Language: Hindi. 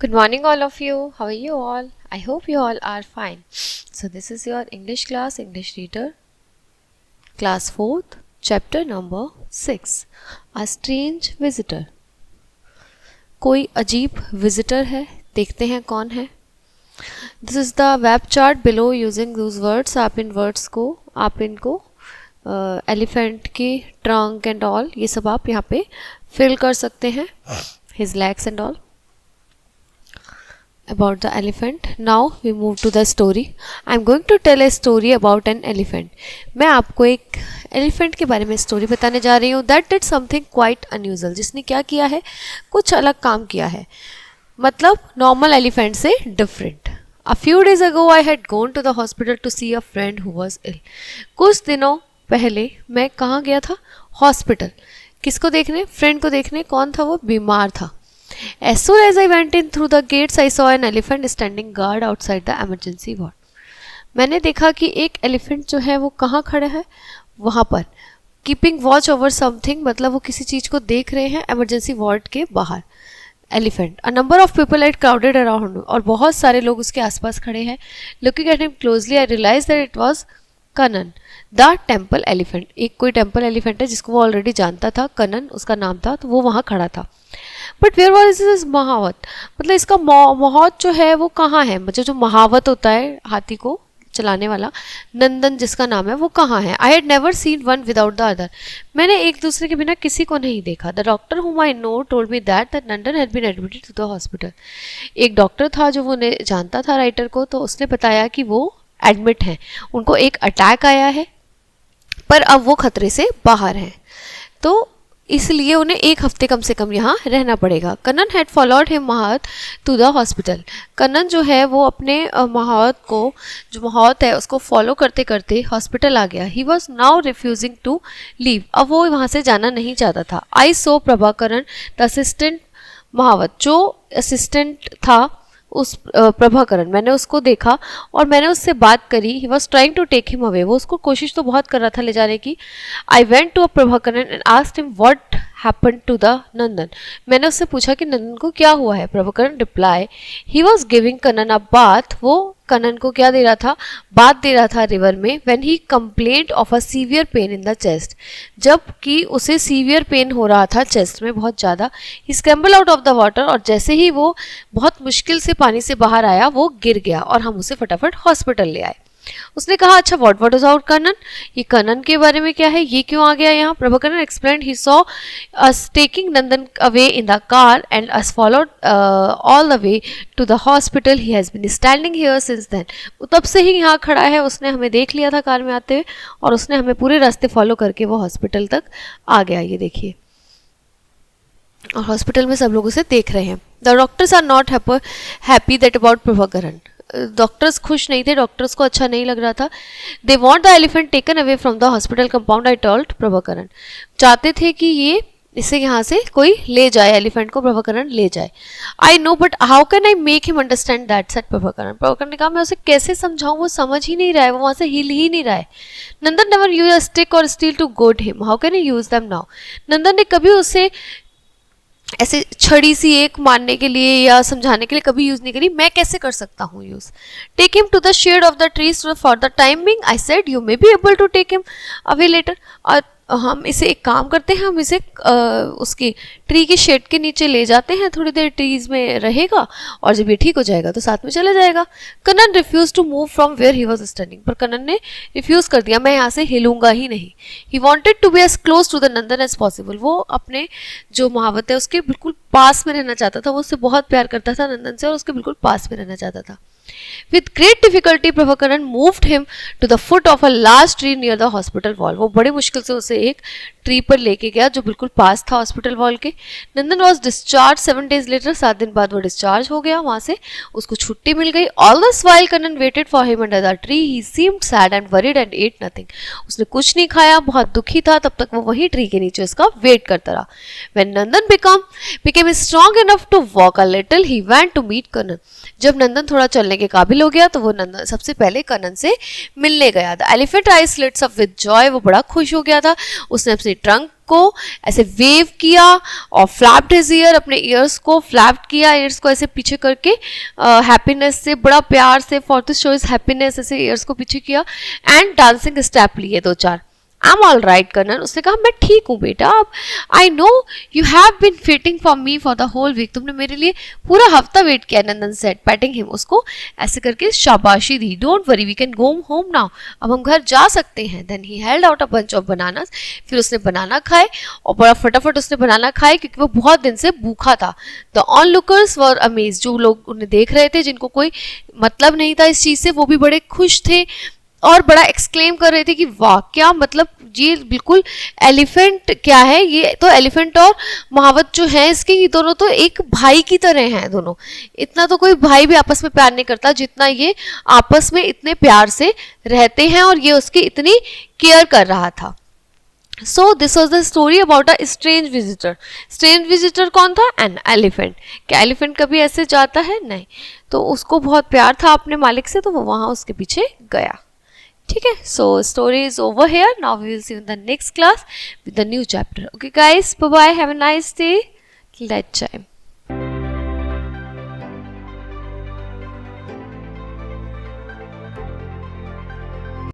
Good morning, all of you. How are you all? I hope you all are fine. So, this is your English class, English reader, class 4th, chapter number 6. A strange visitor. कोई अजीब visitor है, देखते हैं कौन है. This is the web chart below using those words. आप इनको elephant की trunk and all ये सब आप यहाँ पे fill कर सकते हैं. His legs and all. About the elephant. Now we move to the story. I am going to tell a story about an elephant. मैं आपको एक elephant के बारे में story बताने जा रही हूँ. That did something quite unusual. जिसने क्या किया है, कुछ अलग काम किया है, मतलब normal elephant से different. A few days ago I had gone to the hospital to see a friend who was ill. कुछ दिनों पहले मैं कहाँ गया था? Hospital. किसको देखने? Friend को देखने. कौन था वो? बीमार था. As soon as I went in through the gates, I saw an elephant standing guard outside the emergency ward. मैंने देखा कि एक एलिफेंट जो है वो कहाँ खड़ा है? वहाँ पर. Keeping watch over something मतलब वो किसी चीज़ को देख रहे हैं emergency ward के बाहर. Elephant. A number of people had crowded around और बहुत सारे लोग उसके आसपास खड़े हैं. Looking at him closely, I realized that it was Kannan the temple elephant. एक कोई टेम्पल एलिफेंट है जिसको वो ऑलरेडी जानता था. कनन उसका नाम था, तो वो वहाँ खड़ा था. बट वेयर वॉज दिस महावत? मतलब इसका महावत जो है वो कहाँ है? मतलब जो महावत होता है हाथी को चलाने वाला, नंदन जिसका नाम है, वो कहाँ है? I had never seen one without the other. मैंने एक दूसरे के बिना किसी को नहीं देखा. The doctor whom I know told me that Nandan had been admitted to the hospital. एक डॉक्टर था जो वो जानता था राइटर को, तो उसने बताया कि वो एडमिट हैं. उनको एक अटैक आया है पर अब वो खतरे से बाहर हैं, तो इसलिए उन्हें एक हफ्ते कम से कम यहाँ रहना पड़ेगा. कन्नन हैड फॉलोड हिम महावत टू द हॉस्पिटल. कन्नन जो है वो अपने महावत को, जो महावत है उसको फॉलो करते करते हॉस्पिटल आ गया. He was now refusing to leave. अब वो वहाँ से जाना नहीं चाहता था. I saw Prabhakaran the assistant महावत. जो असिस्टेंट था उस प्रभाकरण, मैंने उसको देखा और मैंने उससे बात करी. He was trying to take him away. वो उसको कोशिश तो बहुत कर रहा था ले जाने की. I went to a Prabhakaran and asked him what happened to the Nandan. मैंने उससे पूछा कि नंदन को क्या हुआ है. Prabhakaran reply, he was giving Kannan a bath. वो कन्नन को क्या दे रहा था? बात दे रहा था रिवर में. When he complaint of a severe pain in the chest. जबकि उसे सीवियर पेन हो रहा था चेस्ट में बहुत ज़्यादा. He scramble out of the water. और जैसे ही वो बहुत मुश्किल से पानी से बाहर आया वो गिर गया और हम उसे फटाफट हॉस्पिटल ले आए. उसने कहा, अच्छा व्हाट वाज आउट कन्नन? ये कन्नन के बारे में क्या है? ये क्यों आ गया यहाँ? Prabhakaran explained, he saw us taking Nandan away in the car and us followed all the way to the hospital. He has been standing here since then. वो तब से ही यहाँ खड़ा है. उसने हमें देख लिया था कार में आते हुए और उसने हमें पूरे रास्ते फॉलो करके वो हॉस्पिटल तक आ गया. ये देखिए, और हॉस्पिटल में सब लोग उसे देख रहे हैं. The doctors are not happy that about Prabhakaran. Doctors खुश नहीं थे, डॉक्टर्स को अच्छा नहीं लग रहा था. They want the elephant taken away from the hospital compound. I told Prabhakaran. चाहते थे कि ये इसे यहाँ से कोई ले जाए, एलिफेंट को प्रभाकरण ले जाए. I know but how can I make him understand that, said Prabhakaran. Prabhakaran ने कहा, मैं उसे कैसे समझाऊं, वो समझ ही नहीं रहा है, वो वहाँ से हिल ही नहीं रहा है. Nandan never use a stick और steel to goad him. How can I use them now? Nandan ने कभी उसे ऐसे छड़ी सी एक मारने के लिए या समझाने के लिए कभी यूज नहीं करी. मैं कैसे कर सकता हूँ use? Take him to the shade of the trees for the time being. I said you may be able to take him away later. और हम इसे एक काम करते हैं, हम इसे उसकी ट्री की शेड के नीचे ले जाते हैं, थोड़ी देर ट्रीज में रहेगा और जब ये ठीक हो जाएगा तो साथ में चला जाएगा. Kannan refuse to move from where he was standing. पर कन्नन ने रिफ्यूज कर दिया, मैं यहाँ से हिलूंगा ही नहीं. He wanted to be as close to the Nandan as possible. वो अपने जो महावत है उसके बिल्कुल पास में रहना चाहता था. वो उससे बहुत प्यार करता था नंदन से और उसके बिल्कुल पास में रहना चाहता था. With great difficulty, Prabhakaran moved him to the foot of a large tree near the hospital wall. वो बड़े मुश्किल से उसे एक ट्री पर लेके गया जो बिल्कुल पास था हॉस्पिटल वॉल के. नंदन वॉज डिस्चार्ज 7 days later. 7 दिन बाद वो डिस्चार्ज हो गया वहाँ से, उसको छुट्टी मिल गई. All this while Kannan waited for him under the tree. He seemed sad and worried and ate nothing. उसने कुछ नहीं खाया, बहुत दुखी था. तब तक वो वही ट्री के नीचे उसका वेट करता रहा. When Nandan became strong enough to walk a little, he went to meet Kannan. जब नंदन थोड़ा चलने चलने के काबिल हो गया तो वो नंदन सबसे पहले कनन से मिलने गया था। Elephant eyes lits up with joy, वो बड़ा खुश हो गया था। उसने अपने ट्रंक को ऐसे वेव किया और फ्लैप्ड हिज ईयर, अपने ईयर्स को फ्लैप्ड किया, ईयर्स को ऐसे पीछे करके हैप्पीनेस से, बड़ा प्यार से, for to show his happiness, ऐसे ईयर्स को पीछे किया एंड डांसिंग स्टेप लिए 2-4। I am all right Kannan, उसने कहा मैं ठीक हूँ बेटा। अब I know you have been waiting for me for the whole week, तुमने मेरे लिए पूरा हफ्ता वेट किया। नंदन सेड पैटिंग हिम, उसको ऐसे करके शाबाशी दी। Don't worry we can go home now, अब हम घर जा सकते हैं। Then he held out a bunch of bananas, फिर उसने बनाना खाए और बड़ा फटाफट उसने बनाना खाए क्योंकि वो बहुत दिन से भूखा था। The on lookers were amaze, जो लोग उन्हें देख रहे थे जिनको कोई मतलब नहीं था इस चीज़ से, वो भी बड़े खुश थे और बड़ा एक्सक्लेम कर रहे थे कि वाह क्या मतलब, ये बिल्कुल एलिफेंट क्या है, ये तो एलिफेंट और महावत जो है इसके, ये दोनों तो एक भाई की तरह हैं दोनों। इतना तो कोई भाई भी आपस में प्यार नहीं करता जितना ये आपस में इतने प्यार से रहते हैं और ये उसकी इतनी केयर कर रहा था। So this was the story about a strange visitor. Strange visitor कौन था? An elephant. क्या एलिफेंट कभी ऐसे जाता है? नहीं। तो उसको बहुत प्यार था अपने मालिक से, तो वो वहाँ उसके पीछे गया। ठीक है, so story is over here, now we will see in the next class with the new chapter. Okay guys, bye bye, have a nice day, till that time.